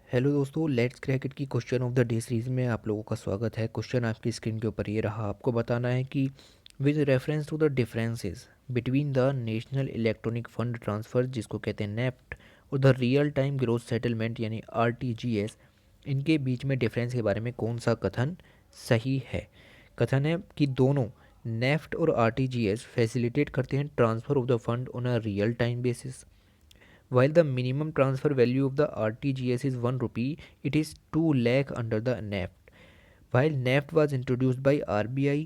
Hello दोस्तों, let's crack it की question of the day series में आप लोगों का स्वागत है। क्वेश्चन आपकी स्क्रीन के ऊपर ये रहा। आपको बताना है कि with reference to the differences between the national electronic fund transfer, जिसको कहते हैं नेफ्ट, और the real time growth settlement यानी आरटीजीएस, इनके बीच में डिफरेंस के बारे में कौन सा कथन सही है। कथन है कि दोनों नेफ्ट और आरटीजीएस फैसिलिटेट करते हैं transfer of the fund on a real time basis. While the minimum transfer value of the RTGS is 1 rupee, it is 2 lakh under the NEFT. While NEFT was introduced by RBI,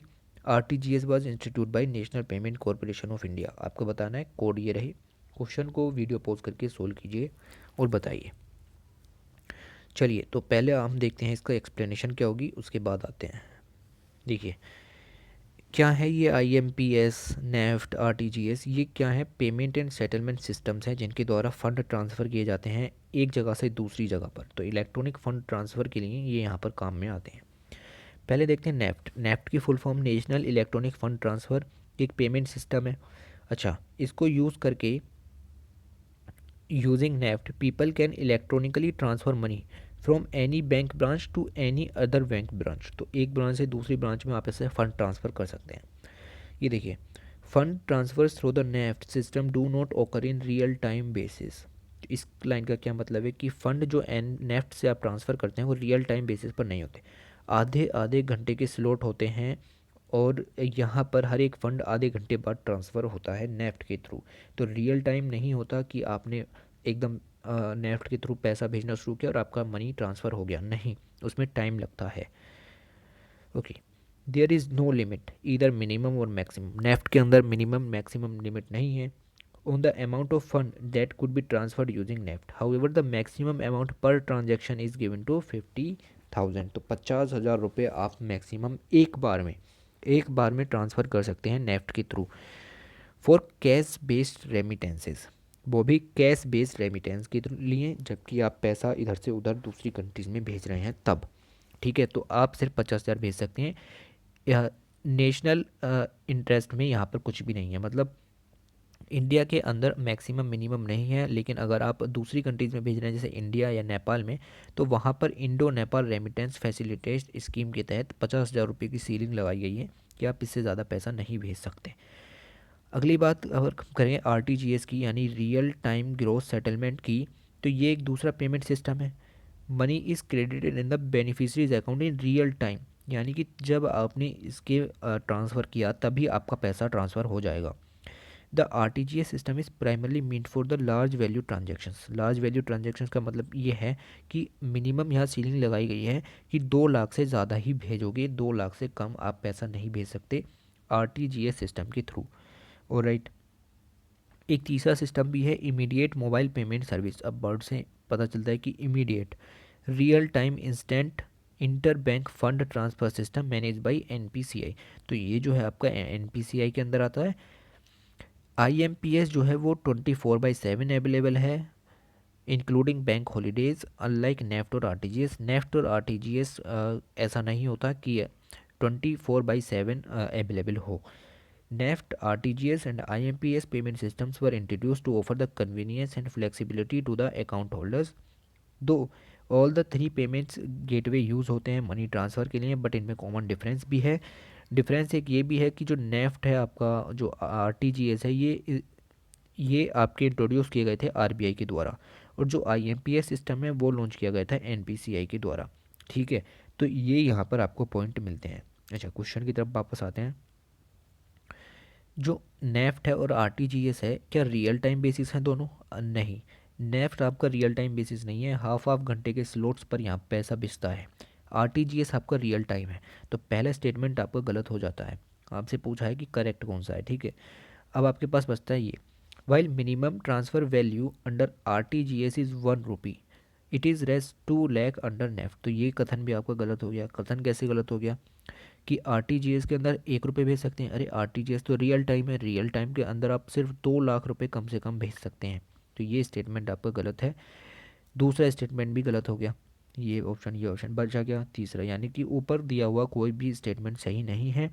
RTGS was instituted by National Payment Corporation of India. आपको बताना है, code ये रहे। Question को video pause करके solve कीजिए और बताइए। चलिए, तो पहले हम देखते हैं इसका एक्सप्लेनेशन क्या होगी, उसके बाद आते हैं। देखिए, क्या है ये आईएमपीएस, नेफ्ट, आरटीजीएस, ये क्या है? पेमेंट एंड सेटलमेंट सिस्टम्स हैं जिनके द्वारा फ़ंड ट्रांसफ़र किए जाते हैं एक जगह से दूसरी जगह पर। तो इलेक्ट्रॉनिक फ़ंड ट्रांसफ़र के लिए ये यहाँ पर काम में आते हैं। पहले देखते हैं नेफ्ट। नेफ्ट की full form national electronic fund transfer, एक पेमेंट सिस्टम है। अच्छा, इसको यूज़ करके using NEFT people can electronically transfer money from any bank branch to any other bank branch. तो एक ब्रांच से दूसरी ब्रांच में आप इससे फ़ंड ट्रांसफ़र कर सकते हैं। ये देखिए, fund transfers through the NEFT system do not occur in real time basis. इस लाइन का क्या मतलब है कि फ़ंड जो एन नेफ्ट से आप ट्रांसफ़र करते हैं वो रियल टाइम बेसिस पर नहीं होते, आधे आधे घंटे के स्लॉट होते हैं। और यहाँ पर हर एक फ़ंड आधे घंटे बाद ट्रांसफ़र होता है नेफ्ट के थ्रू। तो रियल टाइम नहीं होता कि आपने एकदम नेफ्ट के थ्रू पैसा भेजना शुरू किया और आपका मनी ट्रांसफ़र हो गया, नहीं, उसमें टाइम लगता है। Okay, there is no limit इधर मिनिमम और मैक्सिमम। नेफ्ट के अंदर मिनिमम मैक्सिमम लिमिट नहीं है on the amount of fund that could be transferred using NEFT. However the maximum amount per transaction is given to 50,000। तो 50,000 रुपये आप maximum एक बार में ट्रांसफ़र कर सकते हैं नेफ्ट के through for cash based remittances. वो भी कैश बेस्ड रेमिटेंस के लिए, जबकि आप पैसा इधर से उधर दूसरी कंट्रीज़ में भेज रहे हैं तब। ठीक है, तो आप सिर्फ 50,000 भेज सकते हैं। यह नेशनल इंटरेस्ट में यहाँ पर कुछ भी नहीं है, मतलब इंडिया के अंदर मैक्सिमम मिनिमम नहीं है। लेकिन अगर आप दूसरी कंट्रीज़ में भेज रहे हैं जैसे इंडिया या नेपाल में, तो वहाँ पर Indo Nepal remittance facilitate scheme के तहत 50,000 रुपये की सीलिंग लगाई गई है कि आप इससे ज़्यादा पैसा नहीं भेज सकते। अगली बात अगर करें आरटीजीएस की, यानी रियल टाइम ग्रोथ सेटलमेंट की, तो ये एक दूसरा पेमेंट सिस्टम है। Money is credited in the beneficiaries account in real time, यानी कि जब आपने इसके ट्रांसफ़र किया तभी आपका पैसा ट्रांसफ़र हो जाएगा। The RTGS system is primarily meant for the large value transactions. Large value transactions का मतलब ये है कि मिनिमम यहाँ सीलिंग लगाई गई है कि 2 लाख से ज़्यादा ही भेजोगे, 2 लाख से कम आप पैसा नहीं भेज सकते आरटीजीएस सिस्टम के थ्रू। और राइट, एक तीसरा सिस्टम भी है इमीडिएट मोबाइल पेमेंट सर्विस। अब वर्ड से पता चलता है कि immediate, real time instant inter bank fund transfer system manage by NPCI. तो ये जो है आपका एनपीसीआई के अंदर आता है। आईएमपीएस जो है वो 24/7 अवेलेबल है, including bank holidays. Unlike NEFT और आरटीजीएस, नेफ्ट और आरटीजीएस ऐसा नहीं होता कि 24/7 अवेलेबल हो। NEFT, RTGS, and IMPS payment systems were introduced to offer the convenience and flexibility to the account holders. Though all the three payments gateway use होते हैं money transfer के लिए, बट इनमें कॉमन डिफरेंस भी है। Difference एक ये भी है कि जो नेफ्ट है आपका, जो आरटीजीएस है, ये आपके इंट्रोड्यूस किए गए थे आरबीआई के द्वारा, और जो आईएमपीएस सिस्टम है वो लॉन्च किया गया था एनपीसीआई के द्वारा। ठीक है, तो ये यहाँ पर आपको पॉइंट मिलते हैं। अच्छा, क्वेश्चन की तरफ वापस आते हैं। जो नेफ्ट है और आरटीजीएस है, क्या रियल टाइम बेसिस हैं दोनों? नहीं, नेफ्ट आपका रियल टाइम बेसिस नहीं है, हाफ घंटे के स्लॉट्स पर यहाँ पैसा बिकता है। आरटीजीएस आपका रियल टाइम है। तो पहला स्टेटमेंट आपका गलत हो जाता है। आपसे पूछा है कि करेक्ट कौन सा है। ठीक है, अब आपके पास बचता है ये, while minimum transfer value under RTGS is 1 rupee, it is रेस 2 लाख अंडर नेफ्ट। तो ये कथन भी आपका गलत हो गया। कथन कैसे गलत हो गया कि आरटीजीएस के अंदर 1 रुपये भेज सकते हैं? अरे आरटीजीएस तो रियल टाइम है, रियल टाइम के अंदर आप सिर्फ 2 लाख रुपये कम से कम भेज सकते हैं। तो ये स्टेटमेंट आपका गलत है। दूसरा स्टेटमेंट भी गलत हो गया। ये ऑप्शन बचा गया तीसरा, यानी कि ऊपर दिया हुआ कोई भी स्टेटमेंट सही नहीं है।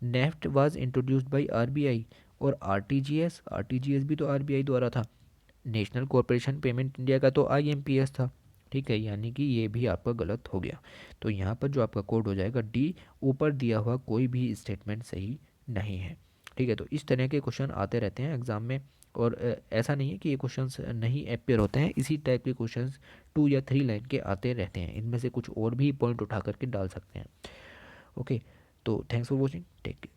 NEFT was introduced by RBI, और आरटीजीएस भी तो आरबीआई द्वारा था। नेशनल कॉरपोरेशन पेमेंट इंडिया का तो आईएमपीएस था। ठीक है, यानी कि ये भी आपका गलत हो गया। तो यहाँ पर जो आपका कोड हो जाएगा डी, ऊपर दिया हुआ कोई भी स्टेटमेंट सही नहीं है। ठीक है, तो इस तरह के क्वेश्चन आते रहते हैं एग्ज़ाम में, और ऐसा नहीं है कि ये क्वेश्चंस नहीं अपेयर होते हैं, इसी टाइप के क्वेश्चंस 2 या 3 लाइन के आते रहते हैं, इनमें से कुछ और भी पॉइंट उठा करके डाल सकते हैं। ओके, तो thanks for watching, take care.